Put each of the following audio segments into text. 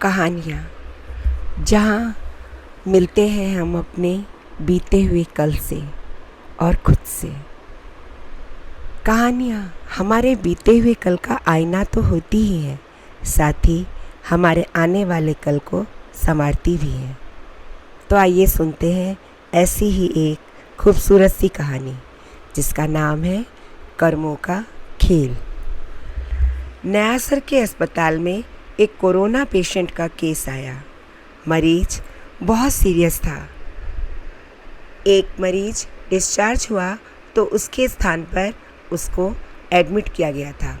कहानियाँ, जहाँ मिलते हैं हम अपने बीते हुए कल से और खुद से। कहानियाँ हमारे बीते हुए कल का आईना तो होती ही है, साथ ही हमारे आने वाले कल को संवारती भी हैं। तो आइए सुनते हैं ऐसी ही एक खूबसूरत सी कहानी, जिसका नाम है कर्मों का खेल। नयासर के अस्पताल में एक कोरोना पेशेंट का केस आया। मरीज बहुत सीरियस था। एक मरीज डिस्चार्ज हुआ तो उसके स्थान पर उसको एडमिट किया गया था।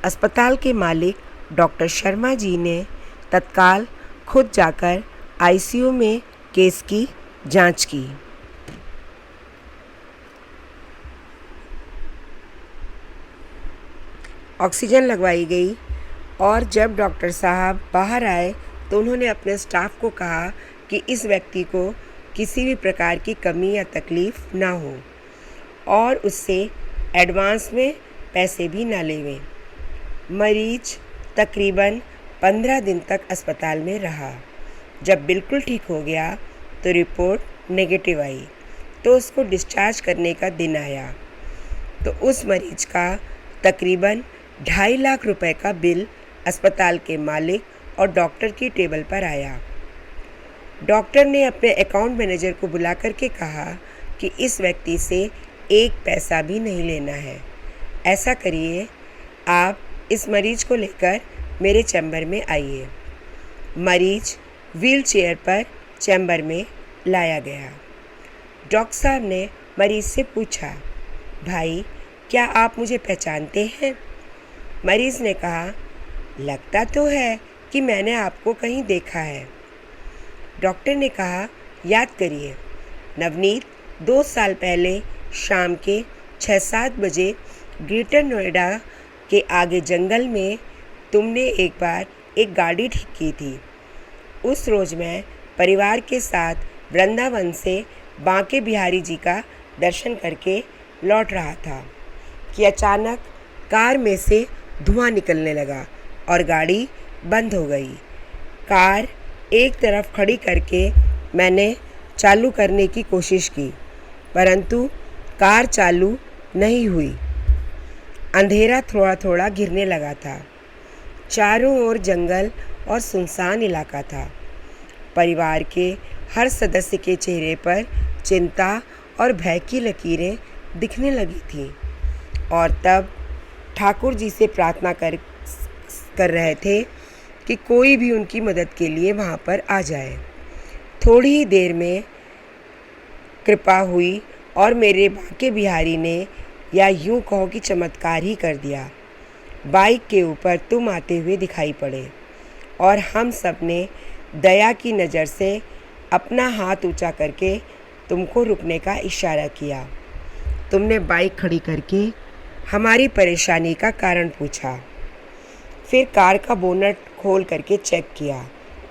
अस्पताल के मालिक डॉक्टर शर्मा जी ने तत्काल खुद जाकर आईसीयू में केस की जांच की। ऑक्सीजन लगवाई गई और जब डॉक्टर साहब बाहर आए तो उन्होंने अपने स्टाफ को कहा कि इस व्यक्ति को किसी भी प्रकार की कमी या तकलीफ़ ना हो और उससे एडवांस में पैसे भी ना लेवें। मरीज तकरीबन 15 दिन तक अस्पताल में रहा। जब बिल्कुल ठीक हो गया तो रिपोर्ट नेगेटिव आई, तो उसको डिस्चार्ज करने का दिन आया तो उस मरीज का तकरीबन 2.5 लाख रुपए का बिल अस्पताल के मालिक और डॉक्टर की टेबल पर आया। डॉक्टर ने अपने अकाउंट मैनेजर को बुला कर के कहा कि इस व्यक्ति से एक पैसा भी नहीं लेना है। ऐसा करिए, आप इस मरीज को लेकर मेरे चैम्बर में आइए। मरीज व्हील चेयर पर चैम्बर में लाया गया। डॉक्टर साहब ने मरीज से पूछा, भाई क्या आप मुझे पहचानते हैं? मरीज ने कहा, लगता तो है कि मैंने आपको कहीं देखा है। डॉक्टर ने कहा, याद करिए, नवनीत 2 साल पहले शाम के 6-7 बजे ग्रेटर नोएडा के आगे जंगल में तुमने एक बार एक गाड़ी ठीक की थी। उस रोज़ मैं परिवार के साथ वृंदावन से बांके बिहारी जी का दर्शन करके लौट रहा था कि अचानक कार में से धुआं निकलने लगा और गाड़ी बंद हो गई। कार एक तरफ खड़ी करके मैंने चालू करने की कोशिश की, परंतु कार चालू नहीं हुई। अंधेरा थोड़ा थोड़ा घिरने लगा था। चारों ओर जंगल और सुनसान इलाका था। परिवार के हर सदस्य के चेहरे पर चिंता और भय की लकीरें दिखने लगी थीं और तब ठाकुर जी से प्रार्थना कर रहे थे कि कोई भी उनकी मदद के लिए वहाँ पर आ जाए। थोड़ी ही देर में कृपा हुई और मेरे बांके बिहारी ने, या यूँ कहो कि चमत्कार ही कर दिया। बाइक के ऊपर तुम आते हुए दिखाई पड़े और हम सब ने दया की नज़र से अपना हाथ ऊंचा करके तुमको रुकने का इशारा किया। तुमने बाइक खड़ी करके हमारी परेशानी का कारण पूछा, फिर कार का बोनट खोल करके चेक किया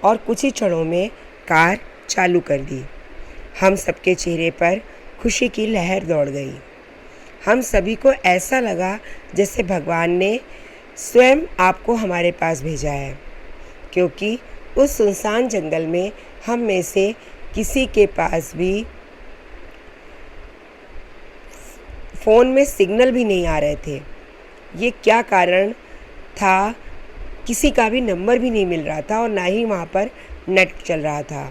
और कुछ ही क्षणों में कार चालू कर दी। हम सबके चेहरे पर खुशी की लहर दौड़ गई। हम सभी को ऐसा लगा जैसे भगवान ने स्वयं आपको हमारे पास भेजा है, क्योंकि उस सुनसान जंगल में हम में से किसी के पास भी फ़ोन में सिग्नल भी नहीं आ रहे थे। ये क्या कारण था? किसी का भी नंबर भी नहीं मिल रहा था और ना ही वहाँ पर नेट चल रहा था।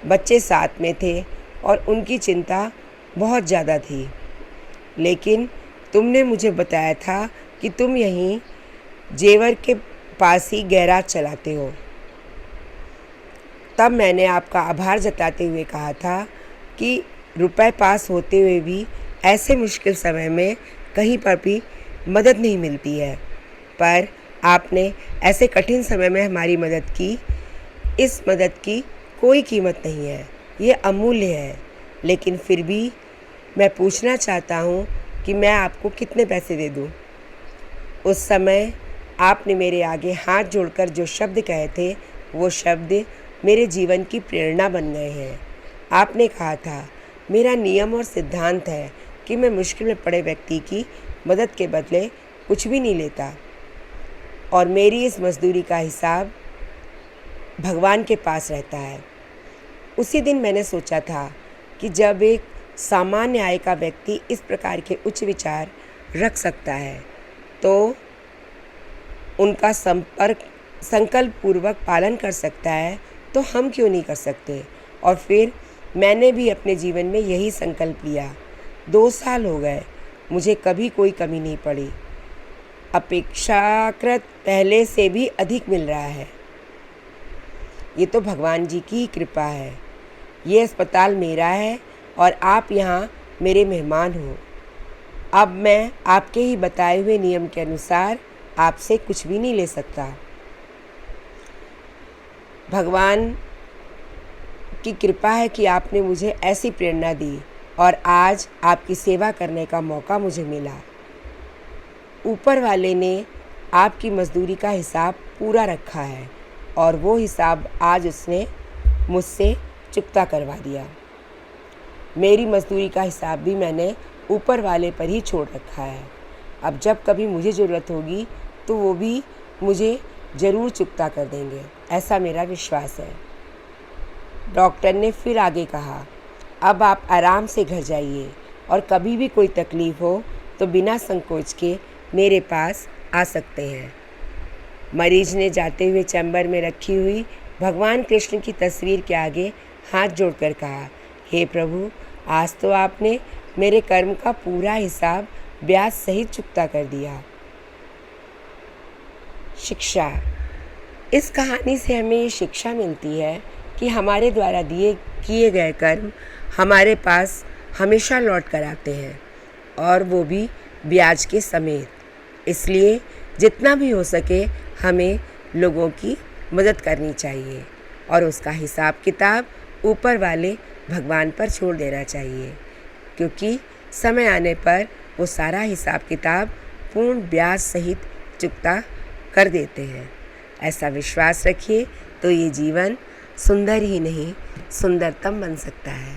बच्चे साथ में थे और उनकी चिंता बहुत ज़्यादा थी। लेकिन तुमने मुझे बताया था कि तुम यहीं जेवर के पास ही गैराज चलाते हो। तब मैंने आपका आभार जताते हुए कहा था कि रुपए पास होते हुए भी ऐसे मुश्किल समय में कहीं पर भी मदद नहीं मिलती है, पर आपने ऐसे कठिन समय में हमारी मदद की। इस मदद की कोई कीमत नहीं है, ये अमूल्य है। लेकिन फिर भी मैं पूछना चाहता हूँ कि मैं आपको कितने पैसे दे दूँ? उस समय आपने मेरे आगे हाथ जोड़कर जो शब्द कहे थे, वो शब्द मेरे जीवन की प्रेरणा बन गए हैं। आपने कहा था, मेरा नियम और सिद्धांत है कि मैं मुश्किल में पड़े व्यक्ति की मदद के बदले कुछ भी नहीं लेता और मेरी इस मजदूरी का हिसाब भगवान के पास रहता है। उसी दिन मैंने सोचा था कि जब एक सामान्य आय का व्यक्ति इस प्रकार के उच्च विचार रख सकता है तो उनका संकल्प पूर्वक पालन कर सकता है, तो हम क्यों नहीं कर सकते। और फिर मैंने भी अपने जीवन में यही संकल्प लिया। 2 साल हो गए, मुझे कभी कोई कमी नहीं पड़ी। अपेक्षाकृत पहले से भी अधिक मिल रहा है। ये तो भगवान जी की ही कृपा है। ये अस्पताल मेरा है और आप यहाँ मेरे मेहमान हो। अब मैं आपके ही बताए हुए नियम के अनुसार आपसे कुछ भी नहीं ले सकता। भगवान की कृपा है कि आपने मुझे ऐसी प्रेरणा दी और आज आपकी सेवा करने का मौका मुझे मिला। ऊपर वाले ने आपकी मजदूरी का हिसाब पूरा रखा है और वो हिसाब आज उसने मुझसे चुकता करवा दिया। मेरी मजदूरी का हिसाब भी मैंने ऊपर वाले पर ही छोड़ रखा है। अब जब कभी मुझे ज़रूरत होगी तो वो भी मुझे ज़रूर चुकता कर देंगे, ऐसा मेरा विश्वास है। डॉक्टर ने फिर आगे कहा, अब आप आराम से घर जाइए और कभी भी कोई तकलीफ़ हो तो बिना संकोच के मेरे पास आ सकते हैं। मरीज ने जाते हुए चैम्बर में रखी हुई भगवान कृष्ण की तस्वीर के आगे हाथ जोड़कर कहा, हे प्रभु, आज तो आपने मेरे कर्म का पूरा हिसाब ब्याज सहित चुकता कर दिया। शिक्षा। इस कहानी से हमें ये शिक्षा मिलती है कि हमारे द्वारा किए गए कर्म हमारे पास हमेशा लौट कर आते हैं और वो भी ब्याज के समेत। इसलिए जितना भी हो सके हमें लोगों की मदद करनी चाहिए और उसका हिसाब किताब ऊपर वाले भगवान पर छोड़ देना चाहिए, क्योंकि समय आने पर वो सारा हिसाब किताब पूर्ण ब्याज सहित चुकता कर देते हैं। ऐसा विश्वास रखिए तो ये जीवन सुंदर ही नहीं सुंदरतम बन सकता है।